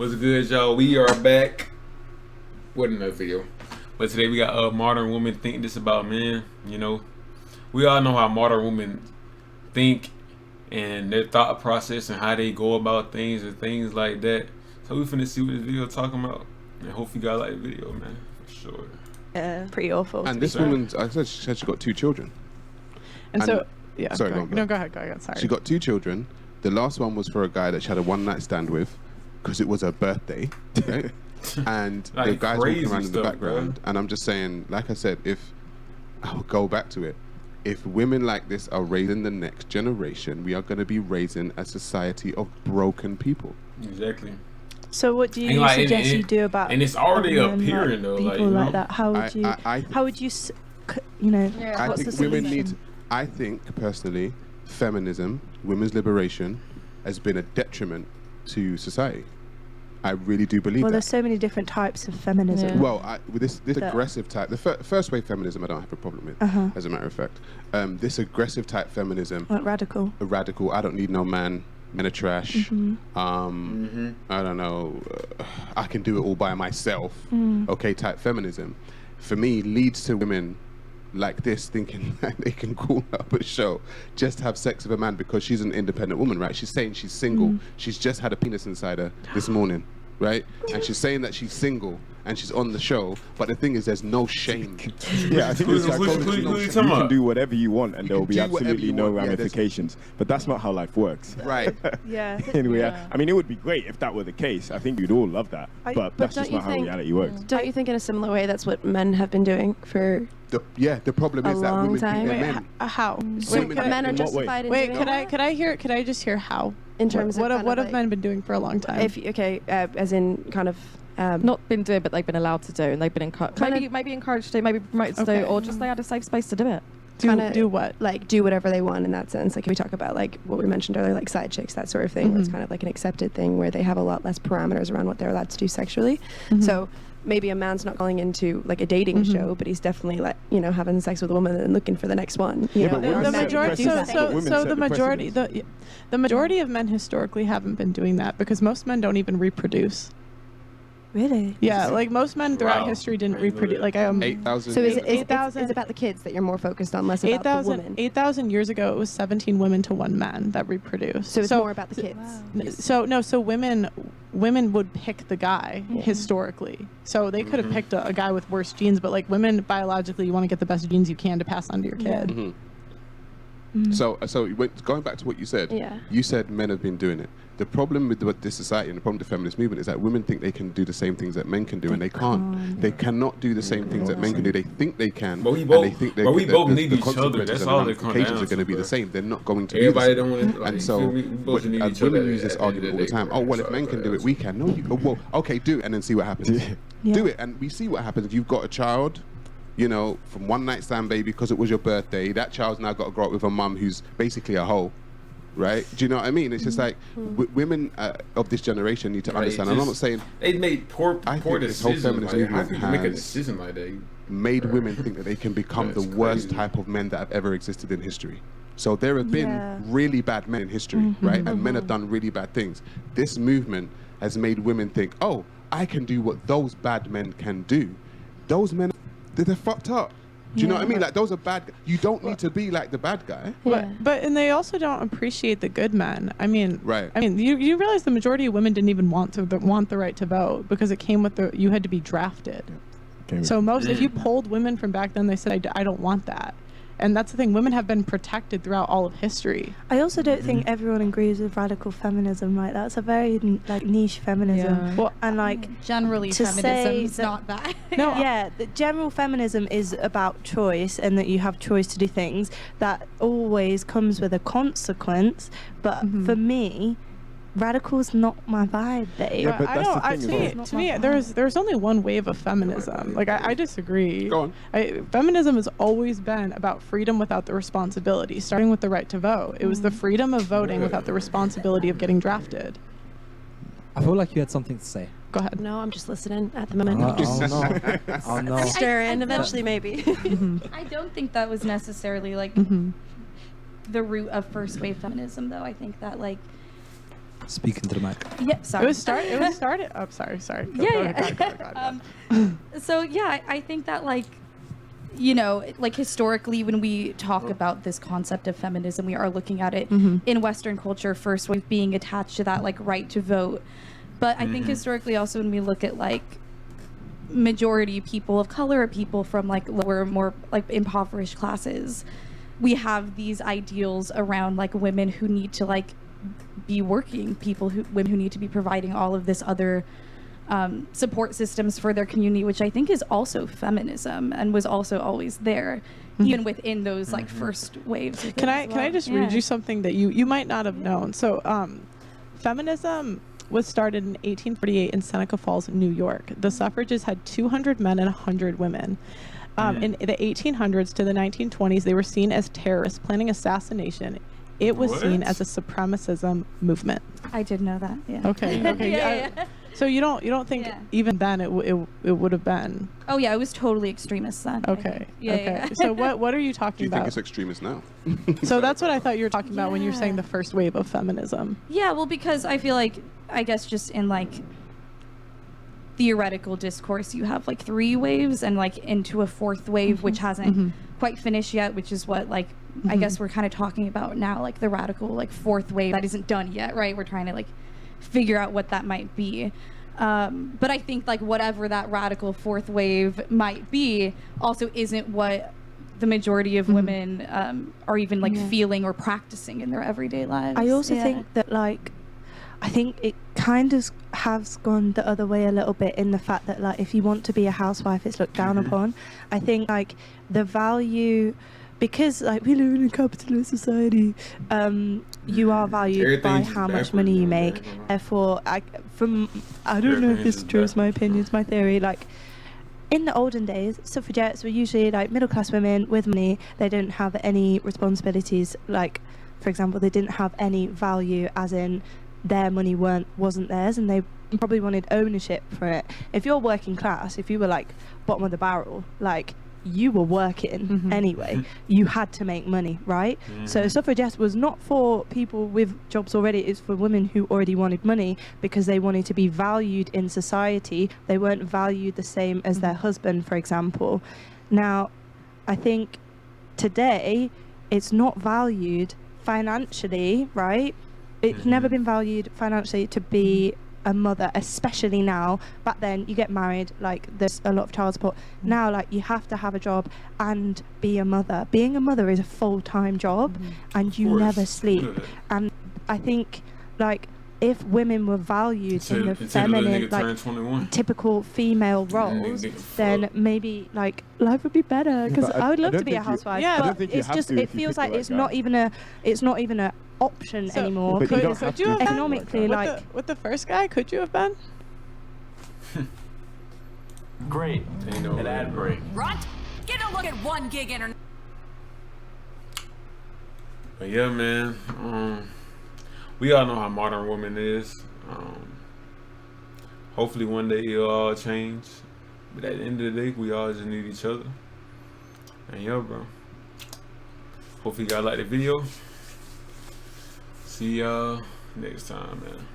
What's good, y'all? We are back with another video. But today we got modern women think this about men. You know, we all know how modern women think and their thought process and how they go about things and things like that. So we finna see what this video talking about. And hope you guys like the video, man. For sure. Yeah, pretty awful. And this woman's, I said she got 2 children. And so, yeah. Sorry, go ahead. No, go ahead. Sorry. She got 2 children. The last one was for a guy that she had a one-night stand with because it was her birthday, right? And like the guy's walking around in the stuff, background. bro. And I'm just saying, like I said, if I will go back to it, if women like this are raising the next generation, we are going to be raising a society of broken people. Exactly. So what do you like, suggest you do about? And it's already other men, appearing though. people Like, you know? like that. How would you? How would you? I what's think the women solution? need. I think personally, feminism, women's liberation, has been a detriment to society. I really do believe Well, that. there's so many different types of feminism. Yeah. Well, with this aggressive type, the first wave feminism, I don't have a problem with. As a matter of fact, this aggressive type feminism, Like radical. a radical. I don't need no man. Men are trash. I don't know. I can do it all by myself. Okay, type feminism, for me, leads to women like this thinking that they can call up a show, just have sex with a man because she's an independent woman, right? She's saying she's single. She's just had a penis inside her this morning, right? And she's saying that she's single and she's on the show. But the thing is, there's no shame. Yeah, I think Who's- it's who's- psychology. who's- who's You talking can about? do whatever you want, and there will be do whatever absolutely you no want. Yeah, there's- ramifications. But that's not how life works. Right. Yeah. Anyway, I mean, it would be great if that were the case. I think we'd all love that. But But that's don't just you not how think- reality works. Don't you think in a similar way that's what men have been doing for The problem A is that long women think time. they're Wait, men. how? so Women- men are in what way? justified in Wait, doing could that? I just hear how? In terms what of have, kind what of have like- men been doing for a long time? If okay, as in kind of Not been doing, but they've been allowed to do, and they've been maybe encouraged to, maybe promoted to Okay. do, or just they had a safe space to do it. do what? like do whatever they want in that sense. Like if we talk about like what we mentioned earlier, like side chicks, that sort of thing, where it's kind of like an accepted thing where they have a lot less parameters around what they're allowed to do sexually. So maybe a man's not calling into like a dating show, but he's definitely like having sex with a woman and looking for the next one. You Yeah, know, but there women are The set men who majority, do precedents. that. But women so set the the majority, the majority of men historically haven't been doing that because most men don't even reproduce. Really? Yeah, like most men throughout Wow. history didn't I didn't know reproduce. that. Like 8,000. So is it 8,000 it's about the kids that you're more focused on, less about the woman? 8,000 years ago, it was 17 women to 1 man that reproduced. So it's more about the kids. So women would pick the guy historically. So they could have picked a guy with worse genes, but like women biologically, you want to get the best genes you can to pass on to your kid. So going back to what you said, Yeah. you said men have been doing it. The problem with this society and the problem with the feminist movement is that women think they can do the same things that men can do, and they can't. They cannot do the same things that men can do. They think they can, But we and both- they think but we both need the each other. consequences That's and all the it comes ramifications down are going to, to be the bro. same. They're not going to Everybody be the don't same. want to, like, And so we both need each women other use this at the end of argument all the the time. day, Oh, well, if bro. men can do it, we can. No, well, okay, do it and then see what happens. Do it, and we see what happens. If you've got a child, from one night stand, baby, because it was your birthday, that child's now got to grow up with a mum who's basically a hoe. Right? Do you know what I mean? It's just like women of this generation need to understand. And I'm not saying they made poor think decisions. this whole feminist Like, how movement could you make a has decision like that? made women think that they can become That's the worst crazy. type of men that have ever existed in history. So there have been Yeah. really bad men in history, right? And men have done really bad things. This movement has made women think, oh, I can do what those bad men can do. Those men, they're fucked up. Do you know what I mean? Like, those are bad. You don't need to be like the bad guy. But and they also don't appreciate the good men. I mean, Right. I mean, you realize the majority of women didn't even want the right to vote because it came with you had to be drafted. So if you polled women from back then, they said, I don't want that. And that's the thing. Women have been protected throughout all of history. I also don't think everyone agrees with radical feminism. Like that's a very niche feminism. Yeah. Well, And like Generally, to say feminism's that- not that. No, yeah, the general feminism is about choice and that you have choice to do things. That always comes with a consequence. But for me, radical's not my vibe, babe. Yeah, but I that's don't. the I, thing as to me, well. there's only one wave of feminism. Like I disagree. Go on. Feminism has always been about freedom without the responsibility, starting with the right to vote. It was the freedom of voting without the responsibility of getting drafted. I feel like you had something to say. Go ahead. No, I'm just listening at the moment. Oh no! Oh no! Stir in I eventually, maybe. I don't think that was necessarily like the root of first wave feminism, though. I think that like Speaking to the mic. Yep, sorry. It was started. Oh, sorry. Go ahead. So yeah, I think that like, you know, like historically when we talk about this concept of feminism, we are looking at it in Western culture first with being attached to that like right to vote. But I think historically also when we look at like majority people of color, people from like lower, more like impoverished classes, we have these ideals around like women who need to like be working, women who need to be providing all of this other support systems for their community, which I think is also feminism and was also always there, even within those like first waves. Can I just read you something that you might not have known? So feminism was started in 1848 in Seneca Falls, New York. The suffragists had 200 men and 100 women. In the 1800s to the 1920s, they were seen as terrorists planning assassination. It was seen as a supremacism movement. I did know that. Yeah. Okay. Yeah. So you don't think even then it would have been? Oh yeah, it was totally extremist then. Okay. Yeah. So what are you talking Do you about? think it's extremist now? So that's what I thought you were talking about when you were saying the first wave of feminism. Yeah, well, because I feel like, I guess just in like theoretical discourse, you have like 3 waves and like into a 4th wave, which hasn't quite finished yet, which is what like, I guess we're kind of talking about now, like the radical like 4th wave that isn't done yet, right? We're trying to like figure out what that might be. But I think like whatever that radical 4th wave might be also isn't what the majority of women are even like feeling or practicing in their everyday lives. I also think that like, I think it kind of has gone the other way a little bit in the fact that like if you want to be a housewife, it's looked down upon. I think like the value, because like we live in a capitalist society, you are valued by how much money you make. Therefore, I don't know if this is true, it's my opinion, it's my theory, like in the olden days, suffragettes were usually like middle class women with money. They didn't have any responsibilities, like for example, they didn't have any value, as in their money wasn't theirs, and they probably wanted ownership for it. If you're working class, if you were like bottom of the barrel, like you were working anyway, you had to make money, right? So suffragettes was not for people with jobs already, it's for women who already wanted money because they wanted to be valued in society. They weren't valued the same as their husband, for example. Now, I think today it's not valued financially, right? It's never been valued financially to be a mother, especially now. Back then you get married, like there's a lot of child support. Now like you have to have a job and be a mother. Being a mother is a full-time job, and you never sleep. And I think like if women were valued in the feminine, like typical female roles, then maybe like life would be better, because I would love to be a housewife. But it's just, it feels like it's not even a option anymore. Could you have economically been, with the first guy, could you have been? Great. An ad break. Runt, get a look at 1 gig internet. But yeah, man. We all know how modern woman is. Hopefully one day it'll all change. But at the end of the day, we all just need each other. And yo, bro. Hopefully you guys like the video. See y'all next time, man.